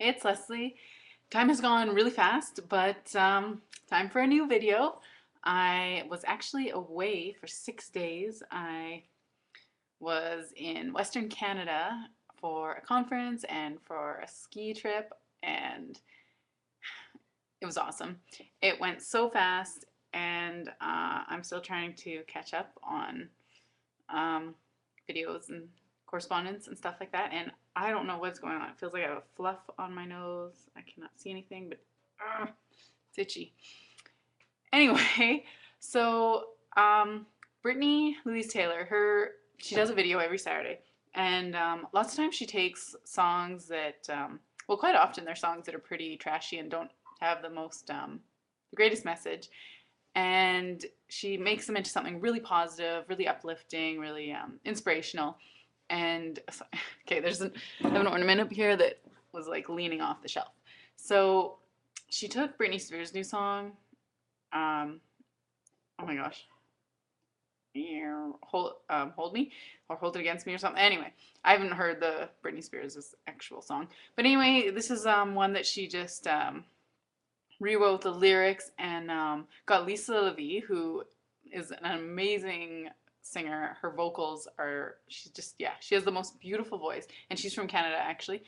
It's Leslie. Time has gone really fast, but time for a new video. I was actually away for 6 days. I was in Western Canada for a conference and for a ski trip, and it was awesome. It went so fast, and I'm still trying to catch up on um, videos and correspondence and stuff like that. And I don't know what's going on. It feels like I have a fluff on my nose. I cannot see anything, but it's itchy. Anyway, so Brittany Louise Taylor, she does a video every Saturday, and lots of times she takes songs that, well, quite often they're songs that are pretty trashy and don't have the greatest message, and she makes them into something really positive, really uplifting, really inspirational. And okay, I have an ornament up here that was like leaning off the shelf. So she took Britney Spears' new song. Oh my gosh, hold me or hold it against me or something. Anyway, I haven't heard the Britney Spears' actual song, but anyway, this is one that she just rewrote the lyrics and got Lisa Levy, who is an amazing singer. Her vocals are, she's just, yeah, she has the most beautiful voice, and she's from Canada actually.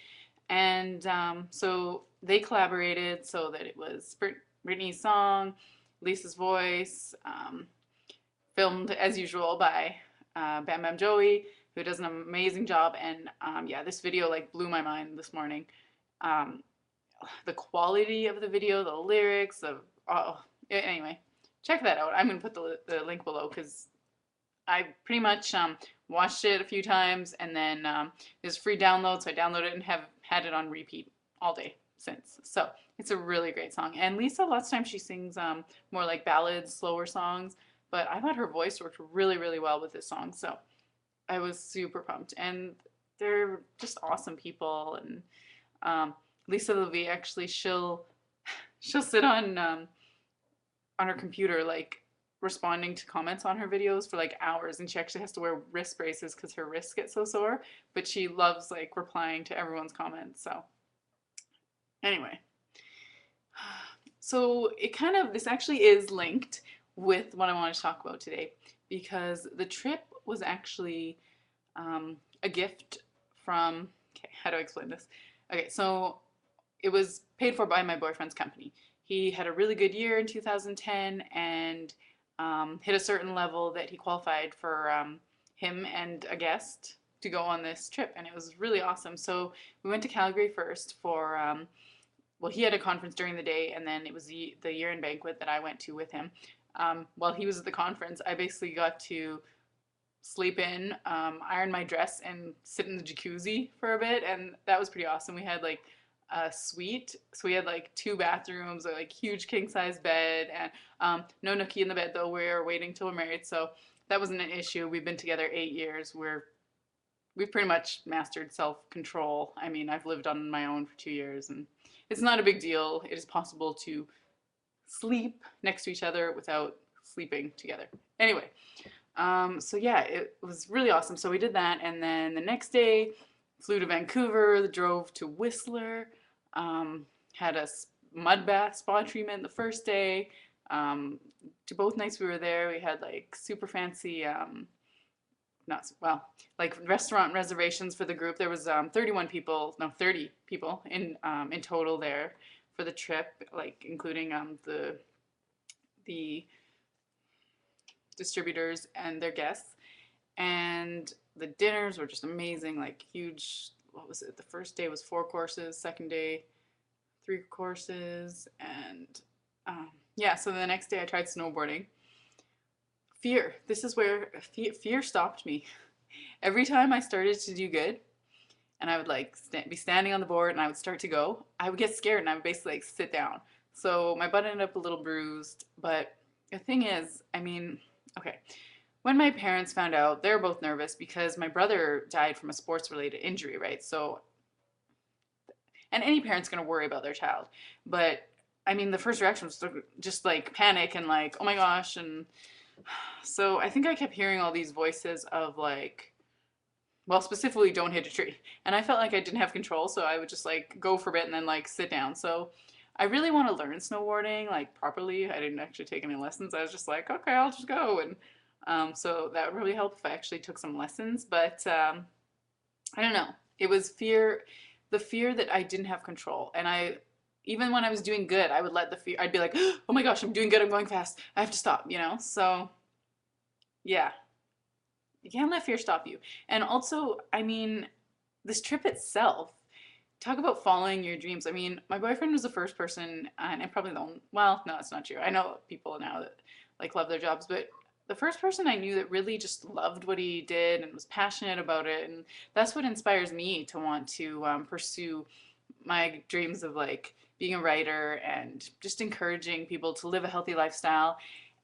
And so they collaborated so that it was Britney's song, Lisa's voice, filmed as usual by Bam Bam Joey, who does an amazing job. And yeah, this video like blew my mind this morning. The quality of the video, the lyrics, anyway, check that out. I'm gonna put the link below because I pretty much watched it a few times, and then it was free download, so I downloaded it and have had it on repeat all day since. So it's a really great song. And Lisa, lots of times she sings more like ballads, slower songs, but I thought her voice worked really, really well with this song. So I was super pumped, and they're just awesome people. And Lisa Levy actually she'll sit on her computer like responding to comments on her videos for like hours, and she actually has to wear wrist braces because her wrists get so sore, but she loves like replying to everyone's comments. So anyway, so this actually is linked with what I want to talk about today, because the trip was actually a gift from, okay, how do I explain this? Okay, so it was paid for by my boyfriend's company. He had a really good year in 2010 and hit a certain level that he qualified for him and a guest to go on this trip, and it was really awesome. So we went to Calgary first for, well, he had a conference during the day, and then it was the year-end banquet that I went to with him. While he was at the conference, I basically got to sleep in, iron my dress, and sit in the jacuzzi for a bit, and that was pretty awesome. We had like a suite, so we had like 2 bathrooms, a like huge king size bed, and no nookie in the bed, though we're waiting till we're married, so that wasn't an issue. We've been together 8 years. We've pretty much mastered self-control. I mean, I've lived on my own for 2 years, and it's not a big deal. It is possible to sleep next to each other without sleeping together. Anyway, so yeah, it was really awesome. So we did that, and then the next day flew to Vancouver, drove to Whistler, had a mud bath spa treatment the first day. To both nights we were there, we had like super fancy, not well, like restaurant reservations for the group. There was 30 people in total there for the trip, like including the distributors and their guests. And the dinners were just amazing, like huge. What was it? The first day was 4 courses, second day 3 courses, and yeah. So the next day I tried snowboarding. Fear. This is where fear stopped me. Every time I started to do good, and I would like be standing on the board, and I would start to go, I would get scared, and I would basically like sit down. So my butt ended up a little bruised. But the thing is, I mean, okay. When my parents found out, they were both nervous because my brother died from a sports-related injury, right? So, and any parent's going to worry about their child. But, I mean, the first reaction was just like panic and like, oh my gosh. And so I think I kept hearing all these voices of like, well, specifically don't hit a tree. And I felt like I didn't have control, so I would just like go for a bit and then like sit down. So I really want to learn snowboarding like properly. I didn't actually take any lessons. I was just like, okay, I'll just go. And so that would really help if I actually took some lessons. But I don't know. It was fear, the fear that I didn't have control. And I, even when I was doing good, I would let the fear, I'd be like, oh my gosh, I'm doing good. I'm going fast. I have to stop, you know? So yeah, you can't let fear stop you. And also, I mean, this trip itself, talk about following your dreams. I mean, my boyfriend was the first person, and probably the only, well, no, it's not true. I know people now that like love their jobs, but the first person I knew that really just loved what he did and was passionate about it. And that's what inspires me to want to pursue my dreams of like being a writer and just encouraging people to live a healthy lifestyle.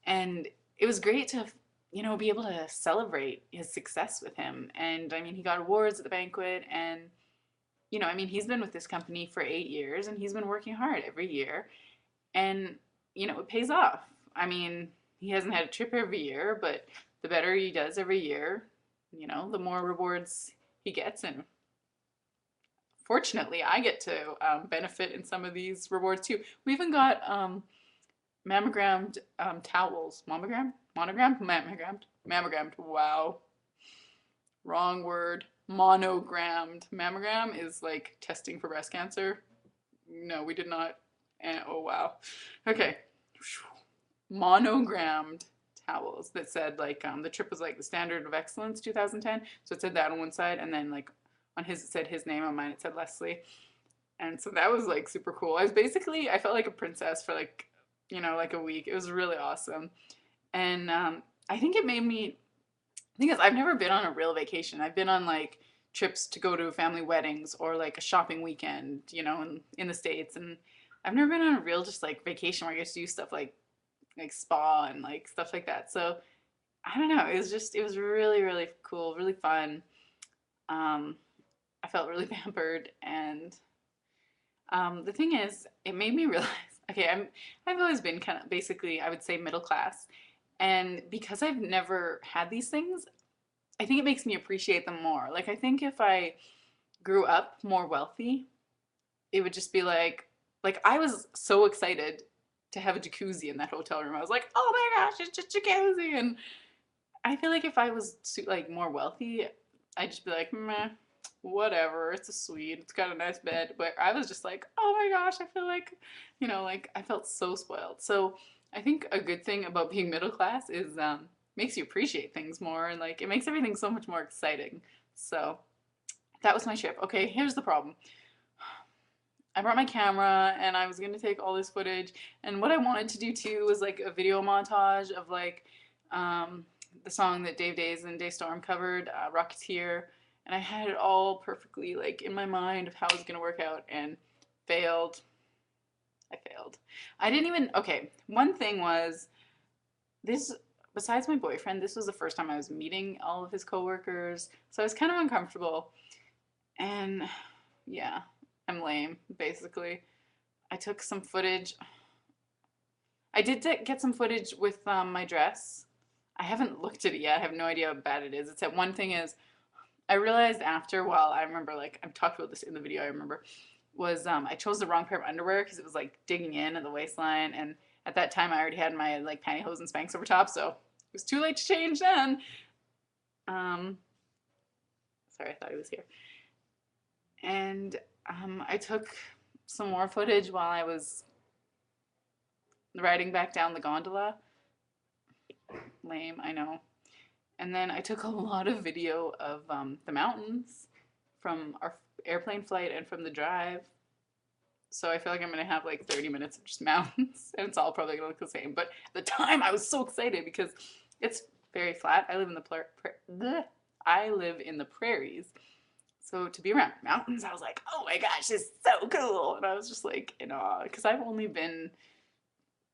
And it was great to, you know, be able to celebrate his success with him. And I mean, he got awards at the banquet, and you know, I mean, he's been with this company for 8 years and he's been working hard every year. And, you know, it pays off. I mean, he hasn't had a trip every year, but the better he does every year, you know, the more rewards he gets. And fortunately, I get to benefit in some of these rewards too. We even got mammogrammed towels. Monogrammed? Mammogrammed. Wow. Wrong word. Monogrammed. Mammogram is like testing for breast cancer. No, we did not. Oh, wow. Okay. Monogrammed towels that said like the trip was like the standard of excellence 2010. So it said that on one side, and then like on his it said his name, on mine it said Leslie. And so that was like super cool. I was basically, I felt like a princess for like, you know, like a week. It was really awesome. And I think it made me, the thing is, I've never been on a real vacation. I've been on like trips to go to family weddings or like a shopping weekend, you know, in the States. And I've never been on a real just like vacation where I get to do stuff like spa and like stuff like that. So I don't know. It was just, it was really, really cool, really fun. I felt really pampered. And the thing is, it made me realize, okay, I've always been kind of basically, I would say middle class. And because I've never had these things, I think it makes me appreciate them more. Like, I think if I grew up more wealthy, it would just be like I was so excited to have a jacuzzi in that hotel room. I was like, oh my gosh, it's just jacuzzi. And I feel like if I was like more wealthy, I'd just be like, meh, whatever. It's a suite. It's got a nice bed. But I was just like, oh my gosh, I feel like, you know, like I felt so spoiled. So I think a good thing about being middle class is makes you appreciate things more, and like it makes everything so much more exciting. So that was my trip. Okay, here's the problem. I brought my camera and I was gonna take all this footage, and what I wanted to do too was like a video montage of like um, the song that Dave Days and Daystorm covered, Rocketeer, and I had it all perfectly like in my mind of how it was gonna work out, and failed. I failed. I didn't even, okay, one thing was this, besides my boyfriend, this was the first time I was meeting all of his coworkers, so I was kind of uncomfortable. And yeah, I'm lame, basically. I took some footage. I did get some footage with my dress. I haven't looked at it yet. I have no idea how bad it is. It's that one thing is, I realized after, well, I remember like, I've talked about this in the video, I remember, was I chose the wrong pair of underwear because it was like digging in at the waistline, and at that time I already had my like pantyhose and Spanx over top, so it was too late to change then. Um, sorry, I thought he was here. And I took some more footage while I was riding back down the gondola. Lame, I know. And then I took a lot of video of the mountains from our airplane flight and from the drive. So I feel like I'm going to have like 30 minutes of just mountains, and it's all probably going to look the same. But at the time, I was so excited because it's very flat. I live in the prairies. So to be around mountains, I was like, oh my gosh, this is so cool. And I was just like in awe, because I've only been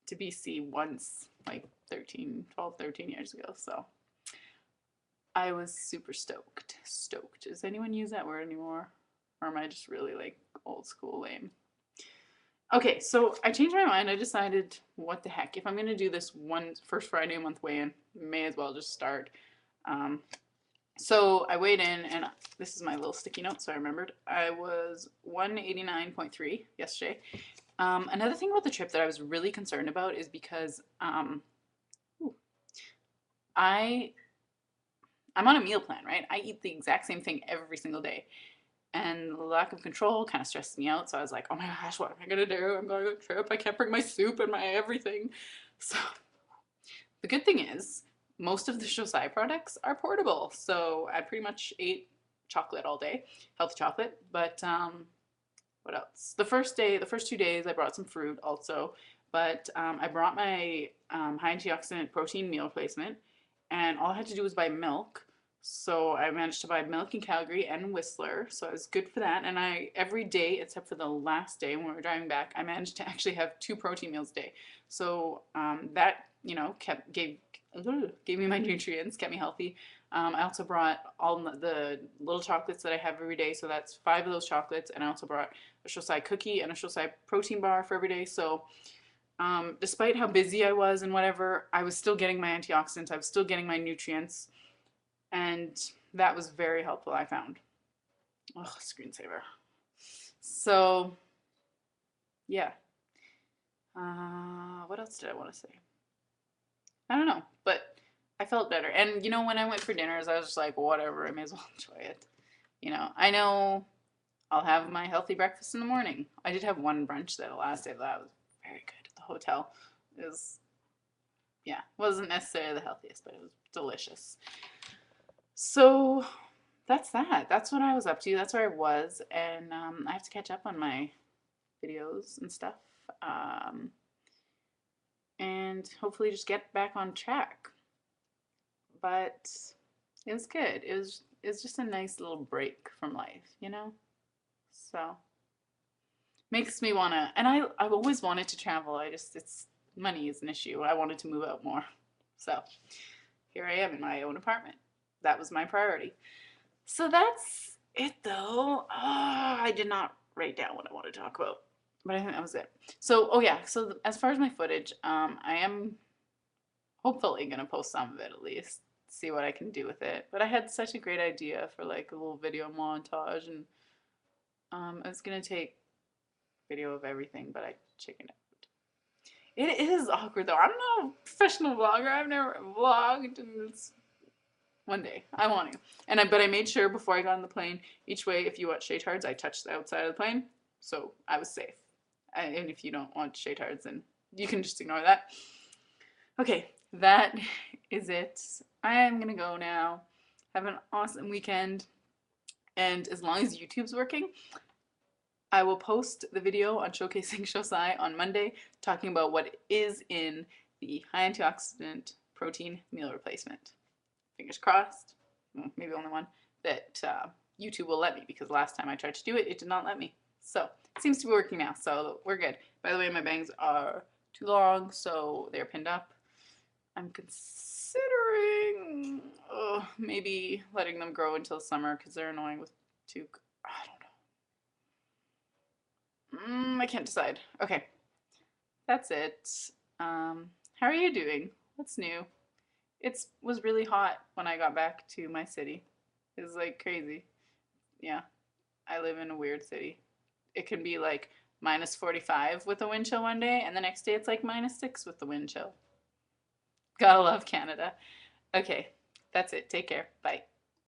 to BC once, like 13 years ago. So I was super stoked. Stoked. Does anyone use that word anymore? Or am I just really like old school lame? Okay, so I changed my mind. I decided, what the heck? If I'm going to do this one first Friday a month weigh-in, may as well just start. So I weighed in, and this is my little sticky note, so I remembered. I was 189.3 yesterday. Another thing about the trip that I was really concerned about is because I I'm on a meal plan, right? I eat the exact same thing every single day. And the lack of control kind of stressed me out. So I was like, oh my gosh, what am I gonna do? I'm going on a trip. I can't bring my soup and my everything. So the good thing is, most of the Xocai products are portable. So I pretty much ate chocolate all day, healthy chocolate. But what else? The first 2 days, I brought some fruit also. But I brought my high antioxidant protein meal replacement, and all I had to do was buy milk. So I managed to buy milk in Calgary and Whistler, so I was good for that. And I every day except for the last day when we were driving back, I managed to actually have 2 protein meals a day. So that kept gave me my nutrients, kept me healthy. I also brought all the little chocolates that I have every day, so that's 5 of those chocolates, and I also brought a Xocai cookie and a Xocai protein bar for every day. So despite how busy I was and whatever, I was still getting my antioxidants, I was still getting my nutrients, and that was very helpful, I found. Oh, screensaver. So, yeah. What else did I want to say? I don't know, but I felt better. And when I went for dinners, I was just like, whatever, I may as well enjoy it. I know I'll have my healthy breakfast in the morning. I did have one brunch that last day that was very good at the hotel. It was, yeah, wasn't necessarily the healthiest, but it was delicious. So that's that. That's what I was up to. That's where I was, and I have to catch up on my videos and stuff, and hopefully just get back on track. But it was good. It was just a nice little break from life. So makes me wanna. And I've always wanted to travel. It's money is an issue. I wanted to move out more, so here I am in my own apartment. That was my priority. So that's it though. I did not write down what I want to talk about, but I think that was it. So, oh yeah, so as far as my footage, I am hopefully gonna post some of it at least, see what I can do with it. But I had such a great idea for like a little video montage, and I was gonna take video of everything, but I chickened out. It is awkward though. I'm not a professional vlogger. I've never vlogged, and it's one day. I want to. But I made sure before I got on the plane, each way, if you watch shaytards, I touched the outside of the plane. So I was safe. And if you don't want shaytards, then you can just ignore that. Okay, that is it. I am going to go now. Have an awesome weekend. And as long as YouTube's working, I will post the video on Showcasing Xocai on Monday, talking about what is in the high antioxidant protein meal replacement. Fingers crossed, maybe only one, that YouTube will let me, because last time I tried to do it, it did not let me. So it seems to be working now, so we're good. By the way, my bangs are too long, so they're pinned up. I'm considering maybe letting them grow until summer, because they're annoying with I don't know. I can't decide. Okay, that's it. How are you doing? What's new? It was really hot when I got back to my city. It was like crazy. Yeah, I live in a weird city. It can be like -45 with a wind chill one day, and the next day it's like -6 with the wind chill. Gotta love Canada. Okay, that's it. Take care. Bye.